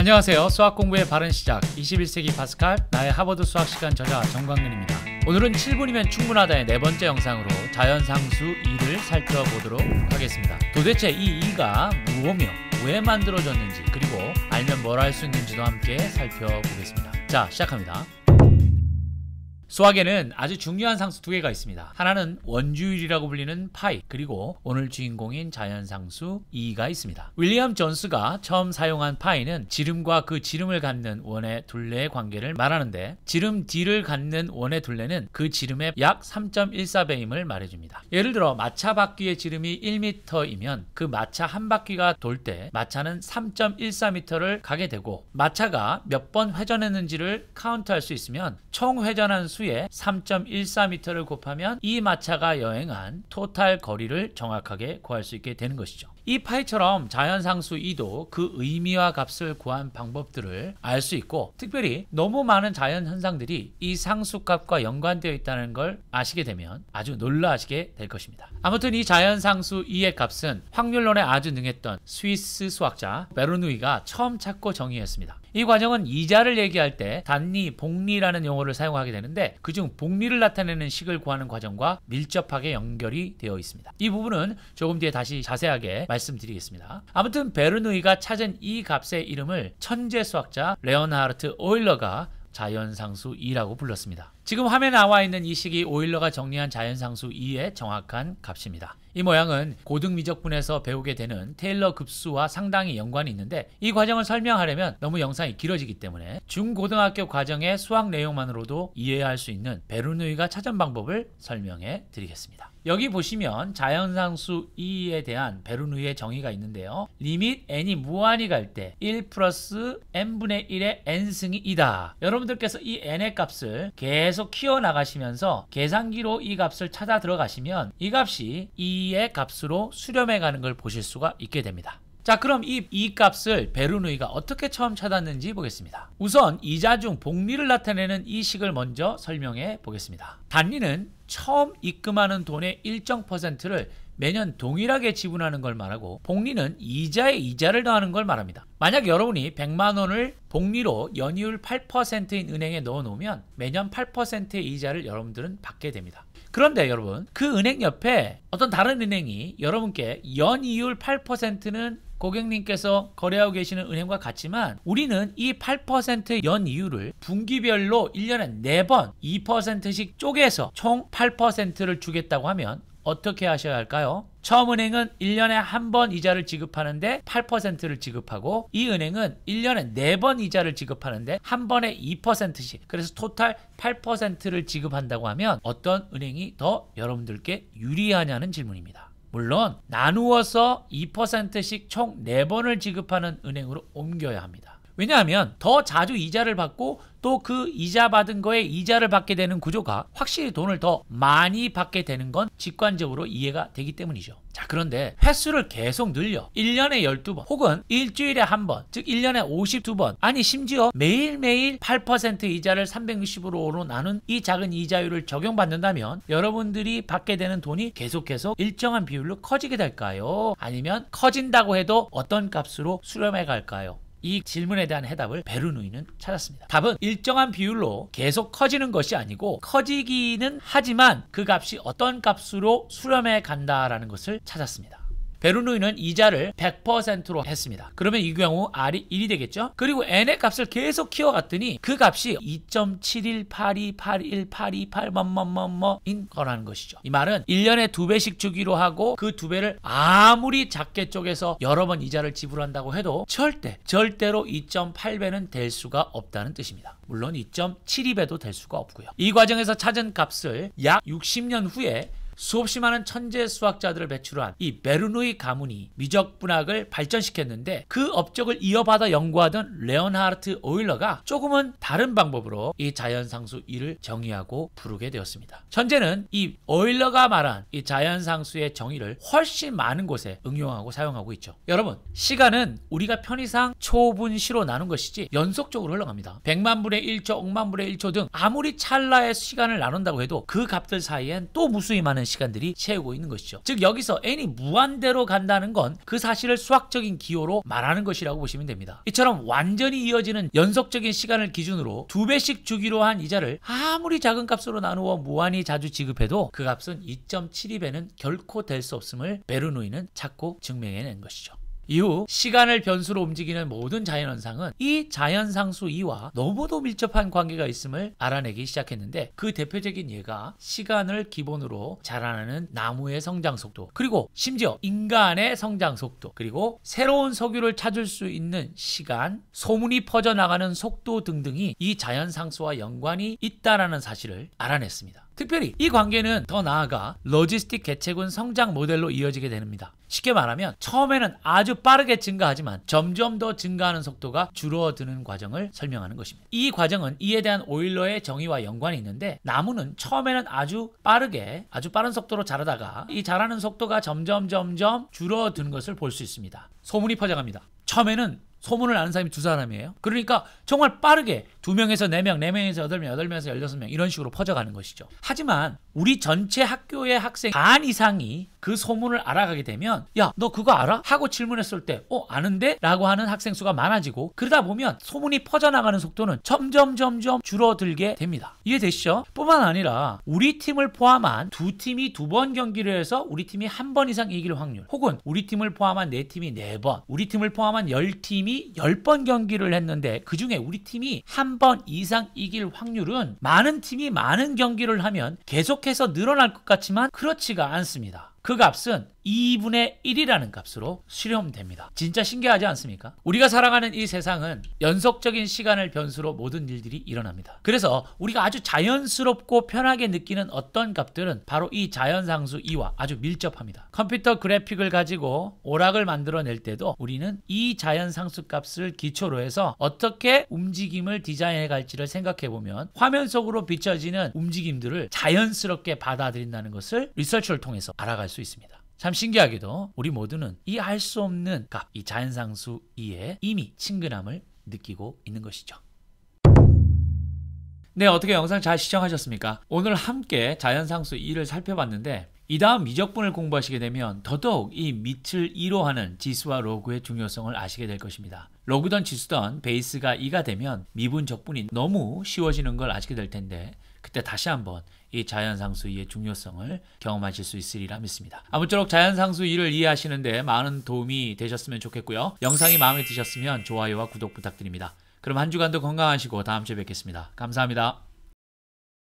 안녕하세요. 수학 공부의 바른 시작 21세기 파스칼 나의 하버드 수학 시간 저자 정광근입니다. 오늘은 7분이면 충분하다의 네 번째 영상으로 자연상수 2를 살펴보도록 하겠습니다. 도대체 이 2가 무엇며 왜 만들어졌는지 그리고 알면 뭘 할 수 있는지도 함께 살펴보겠습니다. 자, 시작합니다. 수학에는 아주 중요한 상수 두 개가 있습니다. 하나는 원주율이라고 불리는 파이, 그리고 오늘 주인공인 자연상수 2가 있습니다. 윌리엄 존스가 처음 사용한 파이는 지름과 그 지름을 갖는 원의 둘레의 관계를 말하는데, 지름 d를 갖는 원의 둘레는 그 지름의 약 3.14배임을 말해줍니다. 예를 들어 마차 바퀴의 지름이 1m이면 그 마차 한 바퀴가 돌 때 마차는 3.14m를 가게 되고, 마차가 몇 번 회전했는지를 카운트할 수 있으면 총 회전한 수에 3.14m를 곱하면 이 마차가 여행한 토탈 거리를 정확하게 구할 수 있게 되는 것이죠. 이 파이처럼 자연상수 2도 그 의미와 값을 구한 방법들을 알 수 있고, 특별히 너무 많은 자연현상들이 이 상수값과 연관되어 있다는 걸 아시게 되면 아주 놀라시게 될 것입니다. 아무튼 이 자연상수 2의 값은 확률론에 아주 능했던 스위스 수학자 베르누이가 처음 찾고 정의했습니다. 이 과정은 이자를 얘기할 때 단리, 복리라는 용어를 사용하게 되는데, 그중 복리를 나타내는 식을 구하는 과정과 밀접하게 연결이 되어 있습니다. 이 부분은 조금 뒤에 다시 자세하게 말씀드리겠습니다. 아무튼 베르누이가 찾은 이 값의 이름을 천재 수학자 레오나르트 오일러가 자연상수 2라고 불렀습니다. 지금 화면에 나와 있는 이 식이 오일러가 정리한 자연상수 2의 정확한 값입니다. 이 모양은 고등미적분에서 배우게 되는 테일러 급수와 상당히 연관이 있는데, 이 과정을 설명하려면 너무 영상이 길어지기 때문에 중고등학교 과정의 수학 내용만으로도 이해할 수 있는 베르누이가 찾은 방법을 설명해 드리겠습니다. 여기 보시면 자연상수 2에 대한 베르누이의 정의가 있는데요. 리밋 n이 무한히 갈 때 1 플러스 n분의 1의 n승이 2다. 여러분들께서 이 n의 값을 계속 키워나가시면서 계산기로 이 값을 찾아 들어가시면 이 값이 2의 값으로 수렴해 가는 걸 보실 수가 있게 됩니다. 자, 그럼 이 값을 베르누이가 어떻게 처음 찾았는지 보겠습니다. 우선 이자 중 복리를 나타내는 이 식을 먼저 설명해 보겠습니다. 단리는 처음 입금하는 돈의 일정 퍼센트를 매년 동일하게 지불하는 걸 말하고, 복리는 이자에 이자를 더하는 걸 말합니다. 만약 여러분이 100만 원을 복리로 연이율 8%인 은행에 넣어 놓으면 매년 8%의 이자를 여러분들은 받게 됩니다. 그런데 여러분, 그 은행 옆에 어떤 다른 은행이 여러분께 연이율 8%는 고객님께서 거래하고 계시는 은행과 같지만, 우리는 이 8% 연이율을 분기별로 1년에 4번 2%씩 쪼개서 총 8%를 주겠다고 하면 어떻게 하셔야 할까요? 처음 은행은 1년에 한 번 이자를 지급하는데 8%를 지급하고, 이 은행은 1년에 4번 이자를 지급하는데 한 번에 2%씩, 그래서 토탈 8%를 지급한다고 하면 어떤 은행이 더 여러분들께 유리하냐는 질문입니다. 물론 나누어서 2%씩 총 4번을 지급하는 은행으로 옮겨야 합니다. 왜냐하면 더 자주 이자를 받고 또 그 이자 받은 거에 이자를 받게 되는 구조가 확실히 돈을 더 많이 받게 되는 건 직관적으로 이해가 되기 때문이죠. 자, 그런데 횟수를 계속 늘려 1년에 12번 혹은 일주일에 한 번, 즉 1년에 52번, 아니 심지어 매일매일 8% 이자를 365로 나눈 이 작은 이자율을 적용받는다면 여러분들이 받게 되는 돈이 계속해서 일정한 비율로 커지게 될까요? 아니면 커진다고 해도 어떤 값으로 수렴해 갈까요? 이 질문에 대한 해답을 베르누이는 찾았습니다. 답은 일정한 비율로 계속 커지는 것이 아니고, 커지기는 하지만 그 값이 어떤 값으로 수렴해 간다라는 것을 찾았습니다. 베르누이는 이자를 100%로 했습니다. 그러면 이 경우 R이 1이 되겠죠? 그리고 N의 값을 계속 키워갔더니 그 값이 2.71828128인 거라는 것이죠. 이 말은 1년에 2배씩 주기로 하고, 그 2배를 아무리 작게 쪼개서 여러 번 이자를 지불한다고 해도 절대로 2.8배는 될 수가 없다는 뜻입니다. 물론 2.72배도 될 수가 없고요. 이 과정에서 찾은 값을 약 60년 후에 수없이 많은 천재 수학자들을 배출한 이 베르누이 가문이 미적분학을 발전시켰는데, 그 업적을 이어받아 연구하던 레오나르트 오일러가 조금은 다른 방법으로 이 자연상수 2를 정의하고 부르게 되었습니다. 천재는 이 오일러가 말한 이 자연상수의 정의를 훨씬 많은 곳에 응용하고 사용하고 있죠. 여러분, 시간은 우리가 편의상 초분시로 나눈 것이지 연속적으로 흘러갑니다. 100만 분의 1초, 억만 분의 1초 등 아무리 찰나의 시간을 나눈다고 해도 그 값들 사이엔 또 무수히 많은 많은 시간들이 채우고 있는 것이죠. 즉 여기서 n이 무한대로 간다는 건 그 사실을 수학적인 기호로 말하는 것이라고 보시면 됩니다. 이처럼 완전히 이어지는 연속적인 시간을 기준으로 2배씩 주기로 한 이자를 아무리 작은 값으로 나누어 무한히 자주 지급해도 그 값은 2.72배는 결코 될 수 없음을 베르누이는 찾고 증명해낸 것이죠. 이후 시간을 변수로 움직이는 모든 자연현상은 이 자연상수 2와 너무도 밀접한 관계가 있음을 알아내기 시작했는데 그 대표적인 예가 시간을 기본으로 자라나는 나무의 성장 속도, 그리고 심지어 인간의 성장 속도, 그리고 새로운 석유를 찾을 수 있는 시간, 소문이 퍼져나가는 속도 등등이 이 자연상수와 연관이 있다는 사실을 알아냈습니다. 특별히 이 관계는 더 나아가 로지스틱 개체군 성장 모델로 이어지게 됩니다. 쉽게 말하면 처음에는 아주 빠르게 증가하지만 점점 더 증가하는 속도가 줄어드는 과정을 설명하는 것입니다. 이 과정은 이에 대한 오일러의 정의와 연관이 있는데, 나무는 처음에는 아주 빠른 속도로 자라다가 이 자라는 속도가 점점 줄어드는 것을 볼 수 있습니다. 소문이 퍼져갑니다. 처음에는 소문을 아는 사람이 2사람이에요. 그러니까 정말 빠르게 2명에서 4명, 4명에서 8명, 8명에서 16명 이런 식으로 퍼져가는 것이죠. 하지만 우리 전체 학교의 학생 반 이상이 그 소문을 알아가게 되면 야, 너 그거 알아? 하고 질문했을 때 아는데? 라고 하는 학생 수가 많아지고, 그러다 보면 소문이 퍼져나가는 속도는 점점 줄어들게 됩니다. 이해되시죠? 뿐만 아니라 우리 팀을 포함한 2팀이 2번 경기를 해서 우리 팀이 1번 이상 이길 확률, 혹은 우리 팀을 포함한 4팀이 4번, 우리 팀을 포함한 10팀이 10번 경기를 했는데 그 중에 우리 팀이 1번 이상 이길 확률은 많은 팀이 많은 경기를 하면 계속해서 늘어날 것 같지만 그렇지가 않습니다. 그 값은 2분의 1이라는 값으로 수렴됩니다. 진짜 신기하지 않습니까? 우리가 살아가는 이 세상은 연속적인 시간을 변수로 모든 일들이 일어납니다. 그래서 우리가 아주 자연스럽고 편하게 느끼는 어떤 값들은 바로 이 자연상수 2와 아주 밀접합니다. 컴퓨터 그래픽을 가지고 오락을 만들어낼 때도 우리는 이 자연상수 값을 기초로 해서 어떻게 움직임을 디자인해 갈지를 생각해보면 화면 속으로 비춰지는 움직임들을 자연스럽게 받아들인다는 것을 리서치를 통해서 알아갈 수 있습니다. 참 신기하게도 우리 모두는 이 알 수 없는 값, 이 자연상수 2에 이미 친근함을 느끼고 있는 것이죠. 네, 어떻게 영상 잘 시청하셨습니까? 오늘 함께 자연상수 2를 살펴봤는데, 이 다음 미적분을 공부하시게 되면 더더욱 이 밑을 2로 하는 지수와 로그의 중요성을 아시게 될 것입니다. 로그던 지수던 베이스가 2가 되면 미분 적분이 너무 쉬워지는 걸 아시게 될 텐데, 그때 다시 한번 이 자연상수 2의 중요성을 경험하실 수 있으리라 믿습니다. 아무쪼록 자연상수 2를 이해하시는데 많은 도움이 되셨으면 좋겠고요. 영상이 마음에 드셨으면 좋아요와 구독 부탁드립니다. 그럼 한 주간도 건강하시고 다음 주에 뵙겠습니다. 감사합니다.